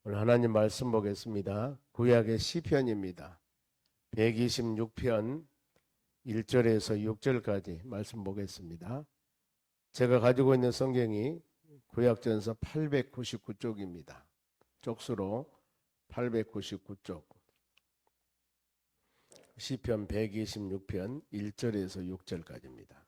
오늘 하나님 말씀 보겠습니다. 구약의 시편입니다. 126편 1절에서 6절까지 말씀 보겠습니다. 제가 가지고 있는 성경이 구약전서 899쪽입니다. 쪽수로 899쪽. 시편 126편 1절에서 6절까지입니다.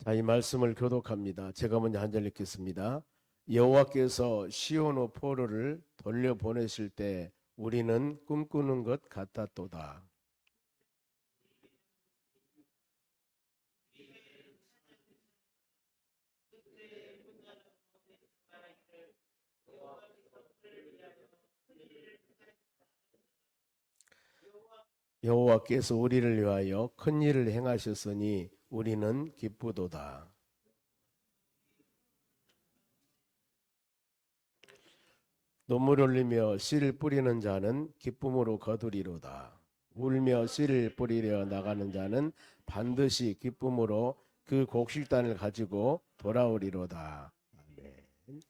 자, 이 말씀을 교독합니다. 제가 먼저 한 절 읽겠습니다. 여호와께서 시온의 포로를 돌려보내실 때 우리는 꿈꾸는 것 같았도다. 여호와께서 우리를 위하여 큰 일을 행하셨으니 우리는 기쁘도다. 눈물 흘리며 씨를 뿌리는 자는 기쁨으로 거두리로다. 울며 씨를 뿌리려 나가는 자는 반드시 기쁨으로 그 곡식단을 가지고 돌아오리로다. 아멘.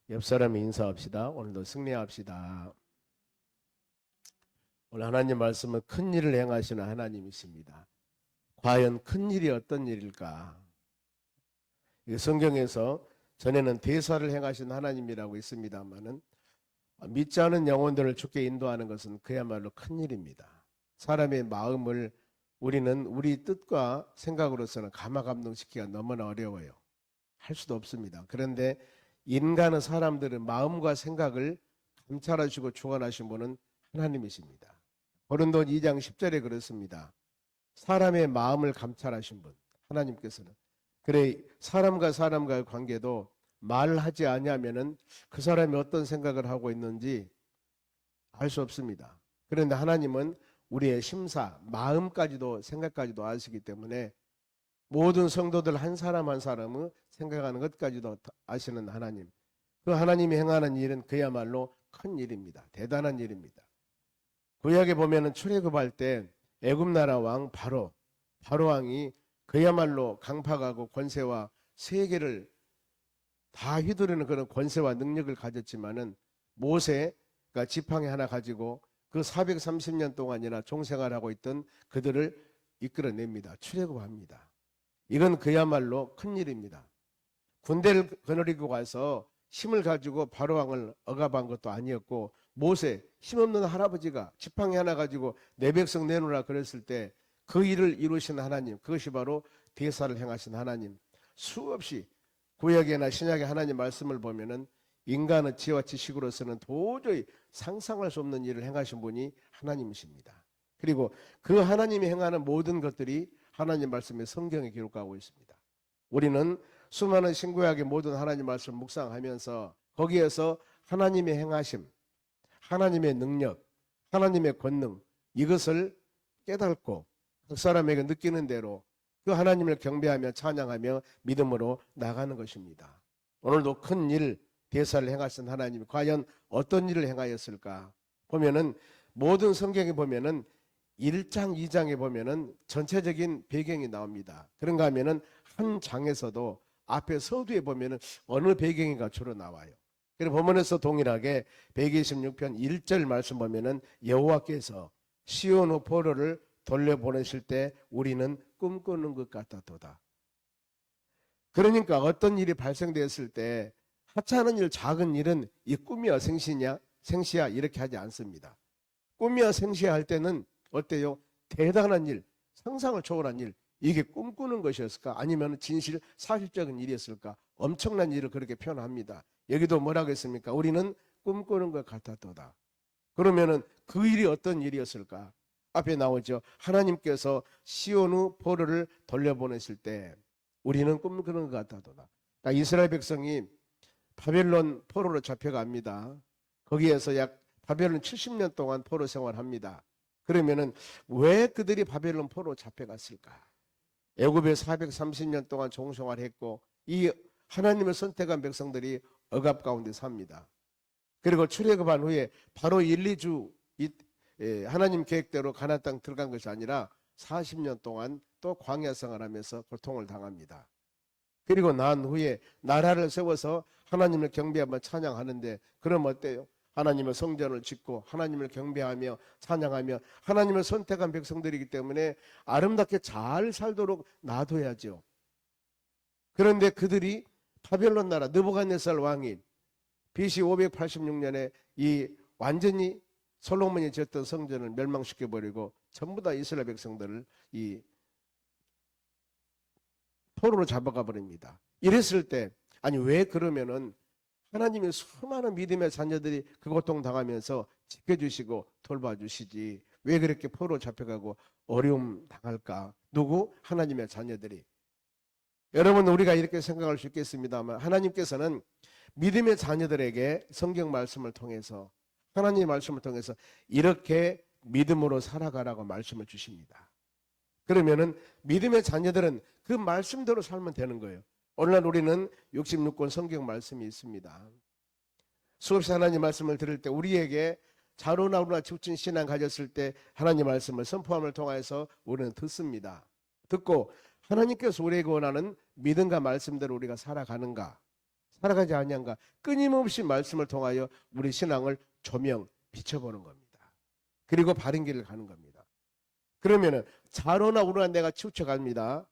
옆 사람 인사합시다. 오늘도 승리합시다. 오늘 하나님 말씀은 큰 일을 행하시는 하나님이십니다. 과연 큰 일이 어떤 일일까? 성경에서 전에는 대사를 행하신 하나님이라고 있습니다만은 믿지 않은 영혼들을 주께 인도하는 것은 그야말로 큰 일입니다. 사람의 마음을 우리는 우리 뜻과 생각으로서는 가마감동시키기가 너무나 어려워요. 할 수도 없습니다. 그런데 인간은 사람들의 마음과 생각을 감찰하시고 주관하신 분은 하나님이십니다. 고린도 2장 10절에 그렇습니다. 사람의 마음을 감찰하신 분 하나님께서는 그래 사람과 사람과의 관계도 말하지 아니하면은 그 사람이 어떤 생각을 하고 있는지 알 수 없습니다. 그런데 하나님은 우리의 심사, 마음까지도 생각까지도 아시기 때문에 모든 성도들 한 사람 한 사람의 생각하는 것까지도 아시는 하나님. 그 하나님이 행하는 일은 그야말로 큰 일입니다. 대단한 일입니다. 구약에 보면은 출애굽할 때 애굽 나라 왕 바로 왕이 그야말로 강팍하고 권세와 세계를 다 휘두르는 그런 권세와 능력을 가졌지만은 모세가 지팡이 하나 가지고 그 430년 동안이나 종생활하고 있던 그들을 이끌어냅니다. 출애굽합니다. 이건 그야말로 큰 일입니다. 군대를 거느리고 가서 힘을 가지고 바로 왕을 억압한 것도 아니었고 모세 힘없는 할아버지가 지팡이 하나 가지고 내 백성 내놓으라 그랬을 때 그 일을 이루신 하나님, 그것이 바로 대사를 행하신 하나님. 수없이 구약이나 신약의 하나님 말씀을 보면은 인간의 지혜와 지식으로서는 도저히 상상할 수 없는 일을 행하신 분이 하나님이십니다. 그리고 그 하나님이 행하는 모든 것들이 하나님 말씀의 성경에 기록하고 있습니다. 우리는 수많은 신구약의 모든 하나님 말씀을 묵상하면서 거기에서 하나님의 행하심, 하나님의 능력, 하나님의 권능 이것을 깨닫고 그 사람에게 느끼는 대로 그 하나님을 경배하며 찬양하며 믿음으로 나가는 것입니다. 오늘도 큰 일, 대사를 행하신 하나님이 과연 어떤 일을 행하였을까? 보면은 모든 성경에 보면은 1장, 2장에 보면은 전체적인 배경이 나옵니다. 그런가 하면은 한 장에서도 앞에 서두에 보면은 어느 배경이가 주로 나와요. 그래서 본문에서 동일하게 126편 1절 말씀 보면은 여호와께서 시온의 포로를 돌려보내실 때 우리는 꿈꾸는 것 같았도다. 그러니까 어떤 일이 발생되었을 때 하찮은 일, 작은 일은 이 꿈이야 생시야 이렇게 하지 않습니다. 꿈이야 생시야 할 때는 어때요? 대단한 일, 상상을 초월한 일, 이게 꿈꾸는 것이었을까? 아니면 진실, 사실적인 일이었을까? 엄청난 일을 그렇게 표현합니다. 여기도 뭐라고 했습니까? 우리는 꿈꾸는 것 같았도다. 그러면은 그 일이 어떤 일이었을까? 앞에 나오죠. 하나님께서 시온의 포로를 돌려보내실 때 우리는 꿈꾸는 것 같았도다. 그러니까 이스라엘 백성이 바벨론 포로로 잡혀갑니다. 거기에서 약 바벨론 70년 동안 포로 생활합니다. 그러면은 왜 그들이 바벨론 포로 잡혀갔을까? 애굽에 430년 동안 종생활했고 이 하나님을 선택한 백성들이 억압 가운데 삽니다. 그리고 출애굽한 후에 바로 1, 2주 하나님 계획대로 가나안 땅 들어간 것이 아니라 40년 동안 또 광야 생활하면서 고통을 당합니다. 그리고 난 후에 나라를 세워서 하나님을 경배하며 찬양하는데 그럼 어때요? 하나님의 성전을 짓고 하나님을 경배하며 찬양하며 하나님을 선택한 백성들이기 때문에 아름답게 잘 살도록 놔둬야죠. 그런데 그들이 바벨론 나라 느부갓네살 왕이 BC 586년에 이 완전히 솔로몬이 지었던 성전을 멸망시켜 버리고 전부 다 이스라엘 백성들을 이 포로로 잡아가 버립니다. 이랬을 때 아니 왜 그러면은 하나님이 수많은 믿음의 자녀들이 그 고통 당하면서 지켜주시고 돌봐주시지 왜 그렇게 포로 잡혀가고 어려움 당할까? 누구? 하나님의 자녀들이. 여러분 우리가 이렇게 생각할 수 있겠습니다만 하나님께서는 믿음의 자녀들에게 성경 말씀을 통해서 하나님의 말씀을 통해서 이렇게 믿음으로 살아가라고 말씀을 주십니다. 그러면은 믿음의 자녀들은 그 말씀대로 살면 되는 거예요. 오늘날 우리는 66권 성경 말씀이 있습니다. 수없이 하나님 말씀을 들을 때 우리에게 자로나우나 지친 신앙 가졌을 때 하나님 말씀을 선포함을 통해서 우리는 듣습니다. 듣고 하나님께서 우리에게 원하는 믿음과 말씀대로 우리가 살아가는가 살아가지 아니한가 끊임없이 말씀을 통하여 우리 신앙을 조명 비춰보는 겁니다. 그리고 바른 길을 가는 겁니다. 그러면은 자로나 우로나 내가 치우쳐 갑니다.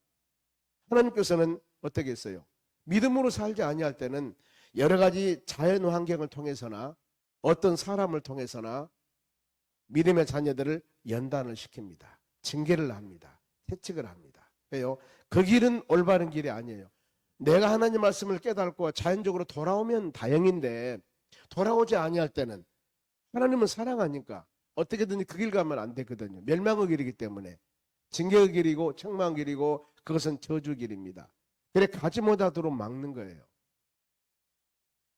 하나님께서는 어떻게 했어요? 믿음으로 살지 아니할 때는 여러 가지 자연 환경을 통해서나 어떤 사람을 통해서나 믿음의 자녀들을 연단을 시킵니다. 징계를 합니다. 채찍을 합니다. 왜요? 그 길은 올바른 길이 아니에요. 내가 하나님 말씀을 깨닫고 자연적으로 돌아오면 다행인데 돌아오지 아니할 때는 하나님은 사랑하니까 어떻게든 그 길 가면 안 되거든요. 멸망의 길이기 때문에 징계의 길이고 책망의 길이고 그것은 저주 길입니다. 그래 가지 못하도록 막는 거예요.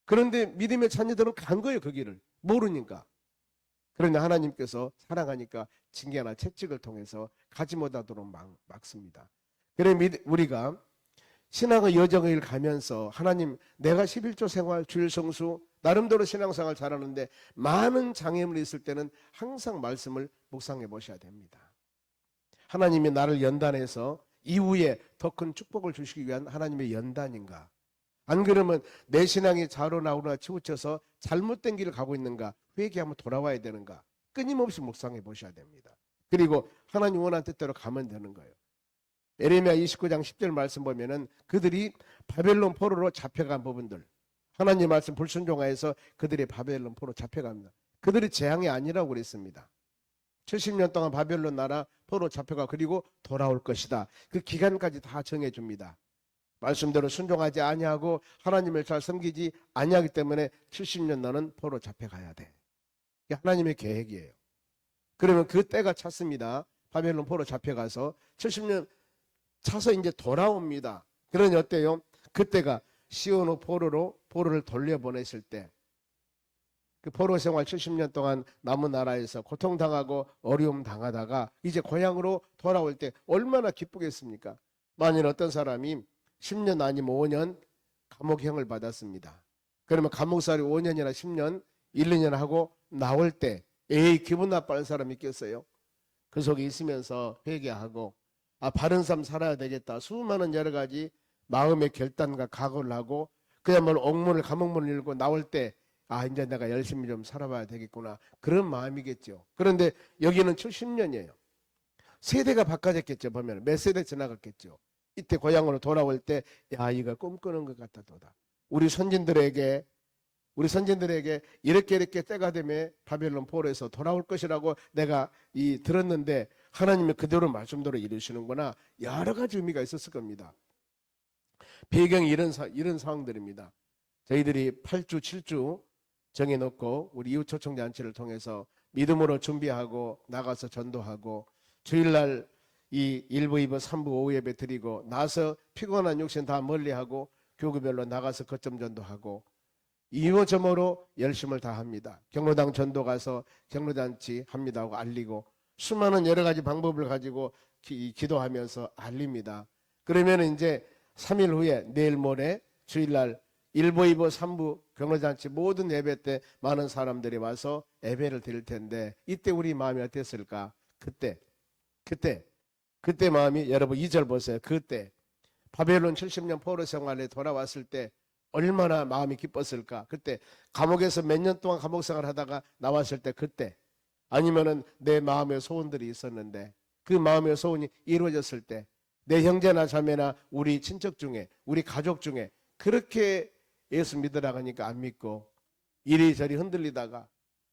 그런데 믿음의 자녀들은 간 거예요. 그 길을 모르니까. 그런데 하나님께서 사랑하니까 징계나 채찍을 통해서 가지 못하도록 막습니다. 그래 우리가 신앙의 여정을 가면서 하나님 내가 11조 생활 주일 성수 나름대로 신앙생활 잘하는데 많은 장애물이 있을 때는 항상 말씀을 묵상해 보셔야 됩니다. 하나님이 나를 연단해서 이후에 더 큰 축복을 주시기 위한 하나님의 연단인가? 안 그러면 내 신앙이 자로나우나 치우쳐서 잘못된 길을 가고 있는가? 회개하면 돌아와야 되는가? 끊임없이 묵상해 보셔야 됩니다. 그리고 하나님 원하는 뜻대로 가면 되는 거예요. 에레미야 29장 10절 말씀 보면은 그들이 바벨론 포로로 잡혀간 부분들 하나님 말씀 불순종하여서 그들이 바벨론 포로 잡혀갑니다. 그들이 재앙이 아니라고 그랬습니다. 70년 동안 바벨론 나라 포로 잡혀가 그리고 돌아올 것이다. 그 기간까지 다 정해줍니다. 말씀대로 순종하지 아니하고 하나님을 잘 섬기지 아니하기 때문에 70년 너는 포로 잡혀가야 돼. 이게 하나님의 계획이에요. 그러면 그 때가 찼습니다. 바벨론 포로 잡혀가서 70년 차서 이제 돌아옵니다. 그러니 어때요? 그때가 시온의 포로를 돌려보냈을 때 그 포로 생활 70년 동안 남은 나라에서 고통당하고 어려움 당하다가 이제 고향으로 돌아올 때 얼마나 기쁘겠습니까? 만일 어떤 사람이 10년 아니면 5년 감옥형을 받았습니다. 그러면 감옥살이 5년이나 10년, 1, 2년 하고 나올 때 에이 기분 나빠하는 사람이 있겠어요? 그 속에 있으면서 회개하고 바른 삶 살아야 되겠다. 수많은 여러 가지 마음의 결단과 각오를 하고 그야말로 옥문을 감옥문을 열고 나올 때 이제 내가 열심히 좀 살아봐야 되겠구나. 그런 마음이겠죠. 그런데 여기는 70년이에요. 세대가 바꿔졌겠죠. 보면 몇 세대 지나갔겠죠. 이때 고향으로 돌아올 때 이거 꿈꾸는 것 같다도다. 우리 선진들에게 이렇게 때가 되면 바벨론 포로에서 돌아올 것이라고 내가 들었는데 하나님이 그대로 말씀대로 이루시는구나. 여러 가지 의미가 있었을 겁니다. 배경이 이런 상황들입니다. 저희들이 8주, 7주 정해놓고 우리 이웃초청잔치를 통해서 믿음으로 준비하고 나가서 전도하고 주일날 이 1부, 2부, 3부 오후 예배 드리고 나서 피곤한 육신 다 멀리하고 교구별로 나가서 거점 전도하고 이모저모로 열심을 다합니다. 경로당 전도 가서 경로잔치 합니다 하고 알리고 수많은 여러 가지 방법을 가지고 기도하면서 알립니다. 그러면 이제 3일 후에 내일 모레 주일날 1부, 2부, 3부 경로잔치 모든 예배 때 많은 사람들이 와서 예배를 드릴 텐데 이때 우리 마음이 어땠을까? 그때 마음이 여러분 2절 보세요. 그때 바벨론 70년 포로 생활에 돌아왔을 때 얼마나 마음이 기뻤을까. 그때 감옥에서 몇 년 동안 감옥 생활 하다가 나왔을 때 그때, 아니면은 내 마음의 소원들이 있었는데 그 마음의 소원이 이루어졌을 때, 내 형제나 자매나 우리 친척 중에, 우리 가족 중에 그렇게 예수 믿으라고 하니까 안 믿고 이리저리 흔들리다가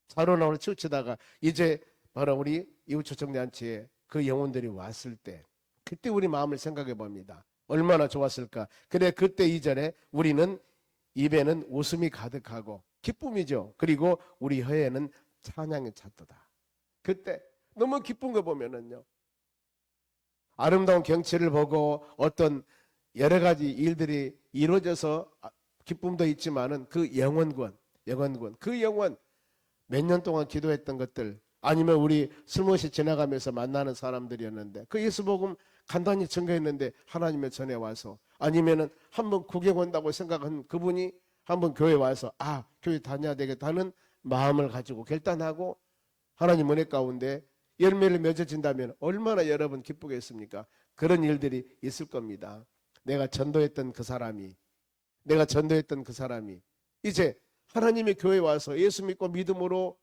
사로나로 치우치다가 이제 바로 우리 이웃초청잔치에 그 영혼들이 왔을 때, 그때 우리 마음을 생각해 봅니다. 얼마나 좋았을까. 그래, 그때 이전에 우리는 입에는 웃음이 가득하고 기쁨이죠. 그리고 우리 혀에는 찬양이 찼도다. 그때 너무 기쁜 거 보면은요, 아름다운 경치를 보고 어떤 여러 가지 일들이 이루어져서 기쁨도 있지만은 그 영원군, 그 영원, 몇 년 동안 기도했던 것들, 아니면 우리 슬며시 지나가면서 만나는 사람들이었는데 그 예수복음 간단히 증거했는데 하나님의 전에 와서, 아니면은 한번 구경 온다고 생각한 그분이 한번 교회 와서 교회 다녀야 되겠다는 마음을 가지고 결단하고 하나님 은혜 가운데 열매를 맺어진다면 얼마나 여러분 기쁘겠습니까? 그런 일들이 있을 겁니다. 내가 전도했던 그 사람이 이제 하나님의 교회에 와서 예수 믿고 믿음으로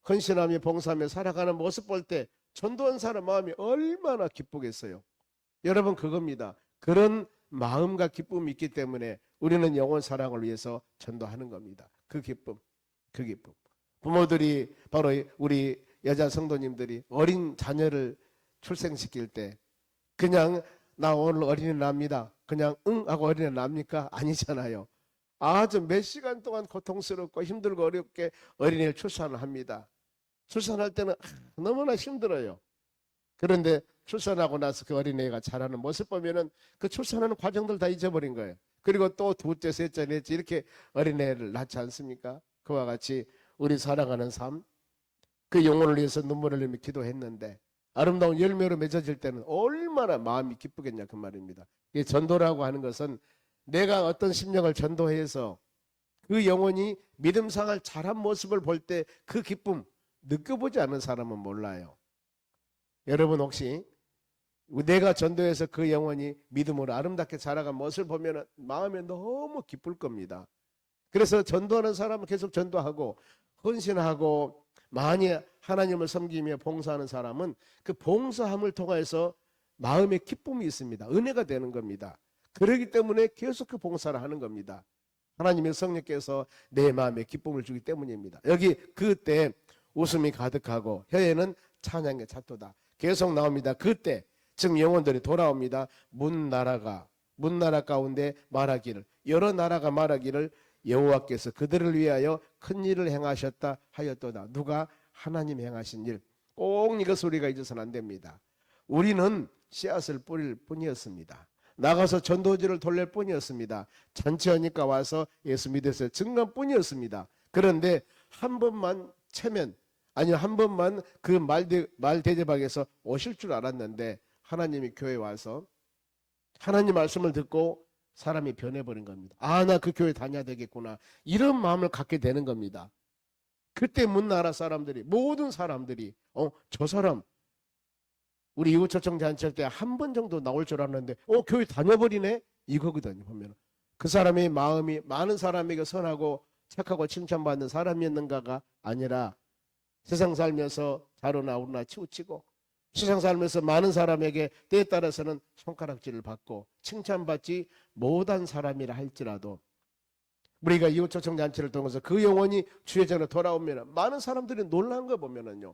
헌신하며 봉사하며 살아가는 모습 볼 때 전도한 사람 마음이 얼마나 기쁘겠어요. 여러분, 그겁니다. 그런 마음과 기쁨이 있기 때문에 우리는 영혼 사랑을 위해서 전도하는 겁니다. 그 기쁨. 부모들이, 바로 우리 여자 성도님들이 어린 자녀를 출생시킬 때 그냥 나 오늘 어린이 납니다, 그냥 응 하고 어린이 납니까? 아니잖아요. 아주 몇 시간 동안 고통스럽고 힘들고 어렵게 어린이를 출산을 합니다. 출산할 때는 너무나 힘들어요. 그런데 출산하고 나서 그 어린애가 자라는 모습 보면은 그 출산하는 과정들 다 잊어버린 거예요. 그리고 또 둘째, 셋째, 넷째 이렇게 어린애를 낳지 않습니까? 그와 같이 우리 살아가는 삶, 그 영혼을 위해서 눈물을 흘리며 기도했는데 아름다운 열매로 맺어질 때는 얼마나 마음이 기쁘겠냐, 그 말입니다. 이 전도라고 하는 것은 내가 어떤 심령을 전도해서 그 영혼이 믿음 생활 잘한 모습을 볼 때 그 기쁨 느껴보지 않은 사람은 몰라요. 여러분, 혹시 내가 전도해서 그 영혼이 믿음으로 아름답게 자라간 모습을 보면 마음에 너무 기쁠 겁니다. 그래서 전도하는 사람은 계속 전도하고 헌신하고 많이 하나님을 섬기며 봉사하는 사람은 그 봉사함을 통해서 마음의 기쁨이 있습니다. 은혜가 되는 겁니다. 그렇기 때문에 계속 그 봉사를 하는 겁니다. 하나님의 성령께서 내 마음에 기쁨을 주기 때문입니다. 여기 그때 웃음이 가득하고 혀에는 찬양의 잣도다. 계속 나옵니다. 그때 즉 영혼들이 돌아옵니다. 문 나라 가운데 말하기를, 여러 나라가 말하기를 여호와께서 그들을 위하여 큰 일을 행하셨다 하였도다. 누가? 하나님 행하신 일. 꼭 이것을 우리가 잊어서는 안 됩니다. 우리는 씨앗을 뿌릴 뿐이었습니다. 나가서 전도지를 돌릴 뿐이었습니다. 잔치하니까 와서 예수 믿어서 증거한 뿐이었습니다. 그런데 한 번만 체면, 아니면 한 번만 그 말대접하게서 오실 줄 알았는데 하나님이 교회에 와서 하나님 말씀을 듣고 사람이 변해버린 겁니다. 나 그 교회 다녀야 되겠구나, 이런 마음을 갖게 되는 겁니다. 그때 문나라 사람들이, 모든 사람들이 저 사람 우리 이웃초청 잔치할 때 한 번 정도 나올 줄 알았는데 교회 다녀버리네, 이거거든요. 보면 그 사람의 마음이 많은 사람에게 선하고 착하고 칭찬받는 사람이었는가가 아니라 세상 살면서 자로나 우르나 치우치고 세상 살면서 많은 사람에게 때에 따라서는 손가락질을 받고 칭찬받지 못한 사람이라 할지라도 우리가 이웃초청 잔치를 통해서 그 영혼이 주의 전에 돌아오면 많은 사람들이 놀란 거 보면은요,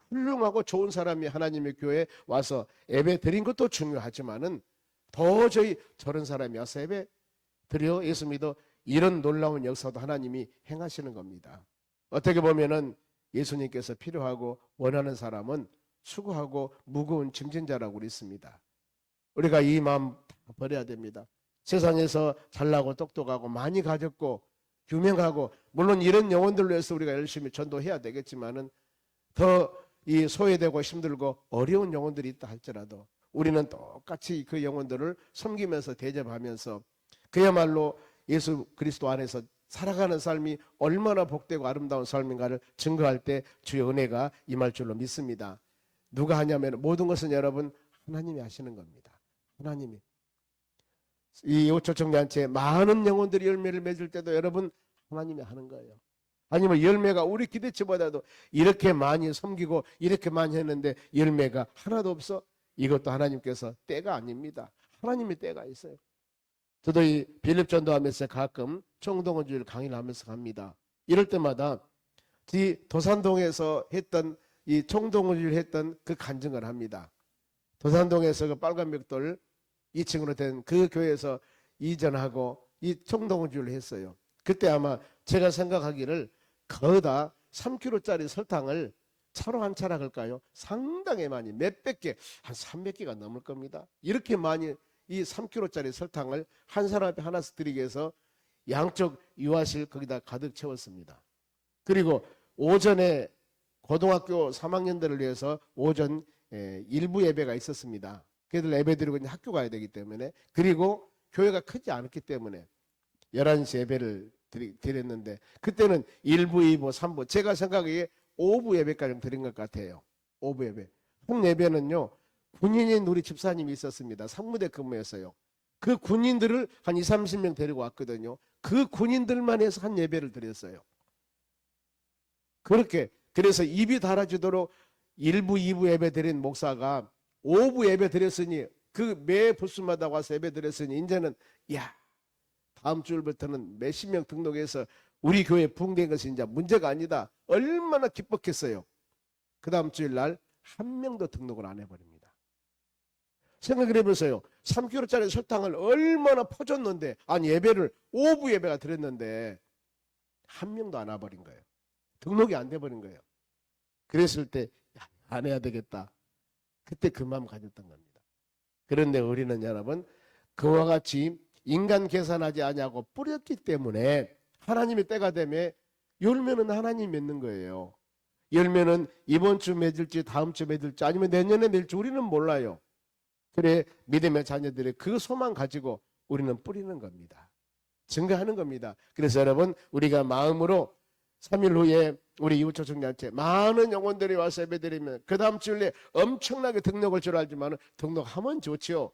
훌륭하고 좋은 사람이 하나님의 교회에 와서 예배 드린 것도 중요하지만은 도저히 저런 사람이 와서 예배 드려 예수 믿어, 이런 놀라운 역사도 하나님이 행하시는 겁니다. 어떻게 보면은 예수님께서 필요하고 원하는 사람은 수고하고 무거운 짐진 자라고 그랬습니다. 우리가 이 마음 버려야 됩니다. 세상에서 잘나고 똑똑하고 많이 가졌고 유명하고, 물론 이런 영혼들로 해서 우리가 열심히 전도해야 되겠지만은 더 이 소외되고 힘들고 어려운 영혼들이 있다 할지라도 우리는 똑같이 그 영혼들을 섬기면서 대접하면서 그야말로 예수 그리스도 안에서 살아가는 삶이 얼마나 복되고 아름다운 삶인가를 증거할 때 주의 은혜가 임할 줄로 믿습니다. 누가 하냐면 모든 것은 여러분 하나님이 하시는 겁니다. 하나님이. 이 요초청년체 많은 영혼들이 열매를 맺을 때도 여러분 하나님이 하는 거예요. 아니면 열매가 우리 기대치보다도 이렇게 많이 섬기고 이렇게 많이 했는데 열매가 하나도 없어? 이것도 하나님께서 때가 아닙니다. 하나님의 때가 있어요. 저도 이 빌립 전도하면서 가끔 청동원주일 강의를 하면서 갑니다. 이럴 때마다 이 도산동에서 했던 이 청동원주일 했던 그 간증을 합니다. 도산동에서 그 빨간 벽돌 2층으로 된 그 교회에서 이전하고 이 청동원주일을 했어요. 그때 아마 제가 생각하기를 거다 3kg짜리 설탕을 차로 한 차라 할까요? 상당히 많이 몇백 개, 한 300개가 넘을 겁니다. 이렇게 많이 이 3kg짜리 설탕을 한 사람 앞에 하나씩 드리기 위해서 양쪽 유아실 거기다 가득 채웠습니다. 그리고 오전에 고등학교 3학년들을 위해서 오전 일부 예배가 있었습니다. 걔들 예배 드리고 이제 학교 가야 되기 때문에, 그리고 교회가 크지 않았기 때문에 11시 예배를 드렸는데 그때는 1부, 2부, 3부 제가 생각하기에 5부 예배까지 드린 것 같아요. 5부 예배. 한 예배는요. 군인인 우리 집사님이 있었습니다. 상무대 근무였어요. 그 군인들을 한 20, 30명 데리고 왔거든요. 그 군인들만 해서 한 예배를 드렸어요. 그렇게 그래서 입이 달아지도록 1부, 2부 예배 드린 목사가 5부 예배 드렸으니 그 매 부스마다 와서 예배 드렸으니 이제는 야 다음 주부터는 몇십 명 등록해서 우리 교회 부흥된 것이 이제 문제가 아니다. 얼마나 기뻤겠어요. 그 다음 주일 날 한 명도 등록을 안 해버립니다. 생각을 해보세요. 3kg짜리 설탕을 얼마나 퍼줬는데, 아니 예배를 5부 예배가 드렸는데 한 명도 안 와버린 거예요. 등록이 안 돼버린 거예요. 그랬을 때 안 해야 되겠다. 그때 그 마음 가졌던 겁니다. 그런데 우리는 여러분 그와 같이 인간 계산하지 아니하고 뿌렸기 때문에 하나님의 때가 되면 열매는 하나님 맺는 거예요. 열매는 이번 주 맺을지 다음 주 맺을지 아니면 내년에 맺을지 우리는 몰라요. 그래 믿음의 자녀들의 그 소망 가지고 우리는 뿌리는 겁니다. 증거하는 겁니다. 그래서 여러분 우리가 마음으로 3일 후에 우리 이웃초청년체 많은 영혼들이 와서 예배드리면 그 다음 주일에 엄청나게 등록을 줄 알지만 등록하면 좋지요.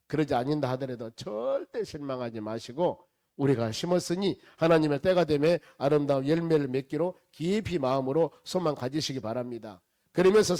그러지 않는다 하더라도 절대 실망하지 마시고 우리가 심었으니 하나님의 때가 되면 아름다운 열매를 맺기로 깊이 마음으로 소망 가지시기 바랍니다. 그러면서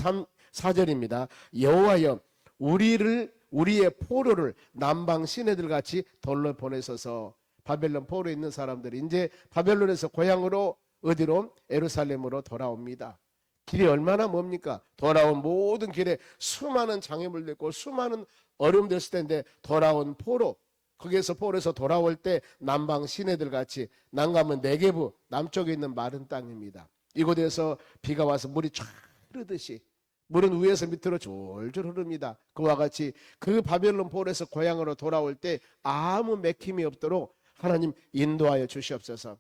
4절입니다. 여호와여 우리의 포로를 남방 시내들 같이 돌로 보내소서. 바벨론 포로에 있는 사람들이 이제 바벨론에서 고향으로 어디로? 예루살렘으로 돌아옵니다. 길이 얼마나 멉니까? 돌아온 모든 길에 수많은 장애물도 있고 수많은 어려움도 있을 텐데 돌아온 포로, 거기에서 포로에서 돌아올 때 남방 시내들 같이 난감은 네게부 남쪽에 있는 마른 땅입니다. 이곳에서 비가 와서 물이 쫙 흐르듯이 물은 위에서 밑으로 졸졸 흐릅니다. 그와 같이 그 바벨론 포로에서 고향으로 돌아올 때 아무 맥힘이 없도록 하나님 인도하여 주시옵소서.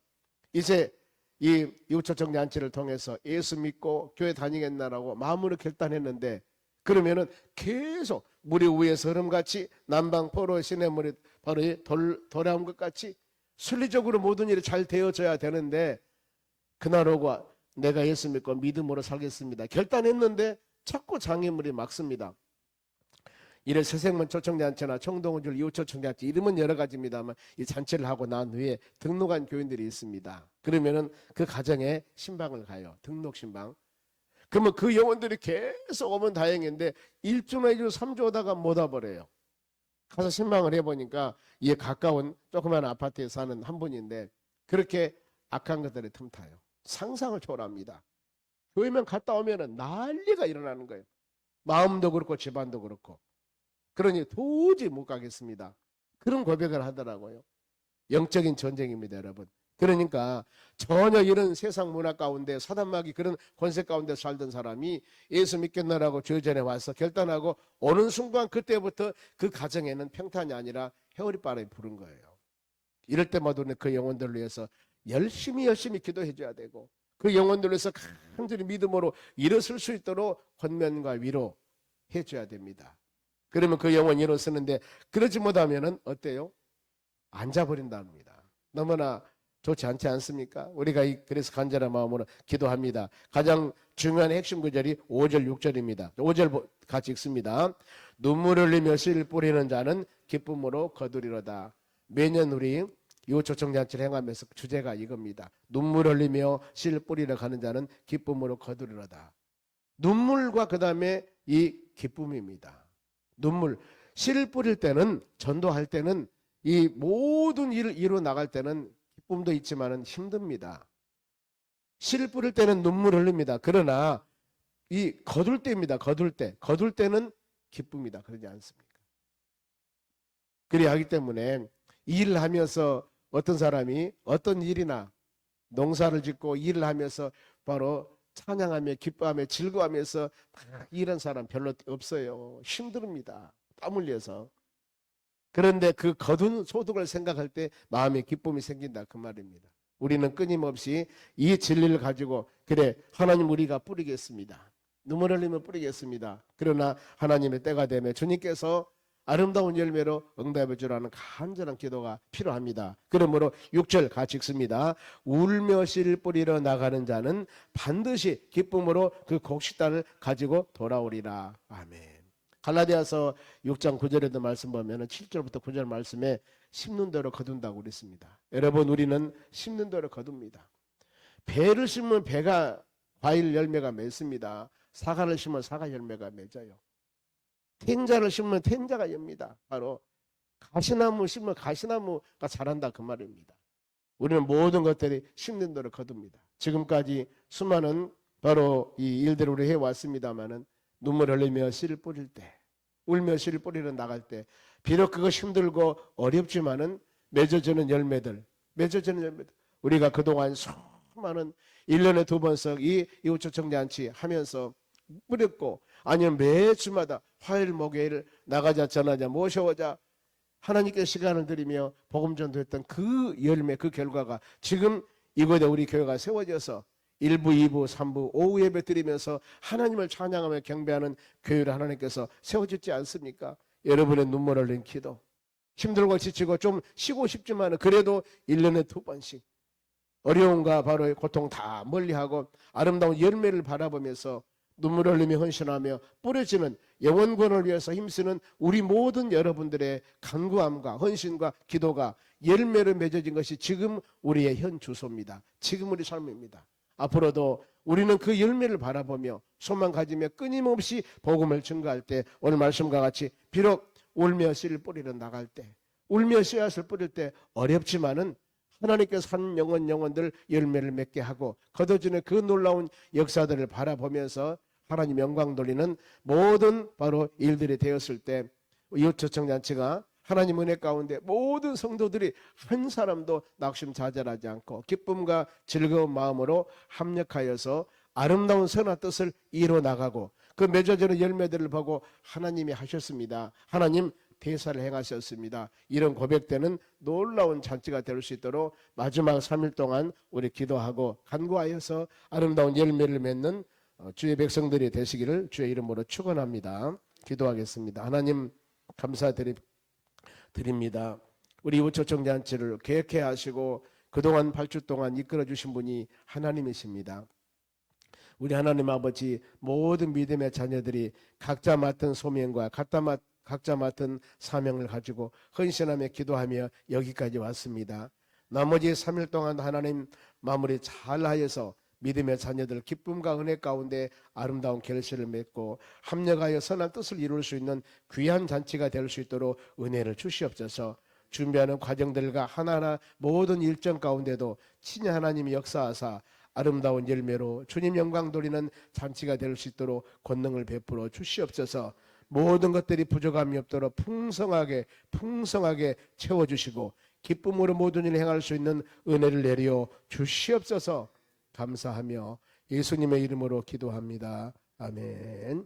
이제 이 이웃초청년체를 통해서 예수 믿고 교회 다니겠나라고 마음으로 결단했는데 그러면은 계속 물이 위에서 흐름같이 남방 포로 시냇물이 바로 돌아온 것 같이 순리적으로 모든 일이 잘 되어져야 되는데 그날 오고 내가 예수 믿고 믿음으로 살겠습니다. 결단했는데 자꾸 장애물이 막습니다. 이래 새생문 초청잔치나 청동원주일 이웃초청잔치 이름은 여러 가지입니다만 이 잔치를 하고 난 후에 등록한 교인들이 있습니다. 그러면은 그 가정에 신방을 가요. 등록 신방. 그러면 그 영혼들이 계속 오면 다행인데 1주나 2주 3주 오다가 못 와버려요. 가서 신방을 해보니까 이 가까운 조그마한 아파트에 사는 한 분인데 그렇게 악한 것들이 틈타요. 상상을 초월합니다. 교회만 갔다 오면은 난리가 일어나는 거예요. 마음도 그렇고 집안도 그렇고. 그러니 도저히 못 가겠습니다. 그런 고백을 하더라고요. 영적인 전쟁입니다, 여러분. 그러니까 전혀 이런 세상 문화 가운데 사단마귀 그런 권세 가운데 살던 사람이 예수 믿겠나라고 주의 전에 와서 결단하고 오는 순간 그때부터 그 가정에는 평탄이 아니라 해오리바람이 부른 거예요. 이럴 때마다 그 영혼들을 위해서 열심히 기도해 줘야 되고 그 영혼들을 위해서 간절히 믿음으로 일어설 수 있도록 권면과 위로 해줘야 됩니다. 그러면 그 영혼 일어서는데 그러지 못하면은 어때요? 앉아버린답니다. 너무나 좋지 않지 않습니까? 우리가 그래서 간절한 마음으로 기도합니다. 가장 중요한 핵심 구절이 5절 6절입니다. 5절 같이 읽습니다. 눈물을 흘리며 씨를 뿌리는 자는 기쁨으로 거두리로다. 매년 우리 이웃초청잔치를 행하면서 주제가 이겁니다. 눈물 흘리며 실 뿌리러 가는 자는 기쁨으로 거두리로다. 눈물과 그 다음에 이 기쁨입니다. 눈물, 씨를 뿌릴 때는, 전도할 때는, 이 모든 일을 이루어 나갈 때는 기쁨도 있지만은 힘듭니다. 씨를 뿌릴 때는 눈물 흘립니다. 그러나 이 거둘 때입니다. 거둘 때. 거둘 때는 기쁨이다. 그러지 않습니까? 그래야 하기 때문에 일을 하면서 어떤 사람이 어떤 일이나 농사를 짓고 일을 하면서 바로 찬양하며 기뻐하며 즐거워하면서 이런 사람 별로 없어요. 힘듭니다. 땀 흘려서. 그런데 그 거둔 소득을 생각할 때 마음에 기쁨이 생긴다 그 말입니다. 우리는 끊임없이 이 진리를 가지고 그래 하나님 우리가 뿌리겠습니다. 눈물 흘리며 뿌리겠습니다. 그러나 하나님의 때가 되면 주님께서 아름다운 열매로 응답해 주라는 간절한 기도가 필요합니다. 그러므로 6절 같이 읽습니다. 울며 씨 뿌리러 나가는 자는 반드시 기쁨으로 그 곡식단을 가지고 돌아오리라. 아멘. 갈라디아서 6장 9절에도 말씀 보면 7절부터 9절 말씀에 심는 대로 거둔다고 그랬습니다. 여러분 우리는 심는 대로 거둡니다. 배를 심으면 배가 과일 열매가 맺습니다. 사과를 심으면 사과 열매가 맺어요. 텐자를 심으면 텐자가 엽니다. 바로 가시나무 심으면 가시나무가 자란다 그 말입니다. 우리는 모든 것들이 심는 대로 거둡니다. 지금까지 수많은 바로 이 일들을 우리 해왔습니다마는 눈물 흘리며 씨를 뿌릴 때, 울며 씨를 뿌리러 나갈 때, 비록 그것이 힘들고 어렵지만은 맺어지는 열매들, 우리가 그동안 수많은 1년에 2번씩 이 이웃초청잔치 하면서 뿌렸고, 아니면 매주마다 화요일 목요일 나가자 전하자 모셔오자 하나님께 시간을 드리며 복음 전도했던 그 열매, 그 결과가 지금 이곳에 우리 교회가 세워져서 1부, 2부, 3부 오후 예배 드리면서 하나님을 찬양하며 경배하는 교회를 하나님께서 세워주지 않습니까? 여러분의 눈물 흘린 기도, 힘들고 지치고 좀 쉬고 싶지만 그래도 1년에 2번씩 어려움과 바로 고통 다 멀리하고 아름다운 열매를 바라보면서 눈물 흘리며 헌신하며 뿌려지는 영혼권을 위해서 힘쓰는 우리 모든 여러분들의 간구함과 헌신과 기도가 열매를 맺어진 것이 지금 우리의 현 주소입니다. 지금 우리 삶입니다. 앞으로도 우리는 그 열매를 바라보며 소망 가지며 끊임없이 복음을 증거할 때 오늘 말씀과 같이 비록 울며 씨를 뿌리러 나갈 때, 울며 씨앗을 뿌릴 때 어렵지만은 하나님께서 한 영혼들 열매를 맺게 하고 거둬주는 그 놀라운 역사들을 바라보면서 하나님 영광 돌리는 모든 바로 일들이 되었을 때 이웃초청잔치가 하나님 은혜 가운데 모든 성도들이 한 사람도 낙심좌절하지 않고 기쁨과 즐거운 마음으로 합력하여서 아름다운 선한 뜻을 이루어 나가고 그 맺어지는 열매들을 보고 하나님이 하셨습니다. 하나님 대사를 행하셨습니다. 이런 고백되는 놀라운 잔치가 될 수 있도록 마지막 3일 동안 우리 기도하고 간구하여서 아름다운 열매를 맺는 주의 백성들이 되시기를 주의 이름으로 축원합니다. 기도하겠습니다. 하나님 감사드립니다. 우리 이웃초청잔치를 계획해 하시고 그동안 8주 동안 이끌어 주신 분이 하나님이십니다. 우리 하나님 아버지 모든 믿음의 자녀들이 각자 맡은 소명과 각자 맡은 사명을 가지고 헌신하며 기도하며 여기까지 왔습니다. 나머지 3일 동안 하나님 마무리 잘하여서 믿음의 자녀들 기쁨과 은혜 가운데 아름다운 결실을 맺고 합력하여 선한 뜻을 이룰 수 있는 귀한 잔치가 될 수 있도록 은혜를 주시옵소서. 준비하는 과정들과 하나하나 모든 일정 가운데도 친히 하나님이 역사하사 아름다운 열매로 주님 영광 돌리는 잔치가 될 수 있도록 권능을 베풀어 주시옵소서. 모든 것들이 부족함이 없도록 풍성하게 채워주시고 기쁨으로 모든 일을 행할 수 있는 은혜를 내려 주시옵소서. 감사하며 예수님의 이름으로 기도합니다. 아멘.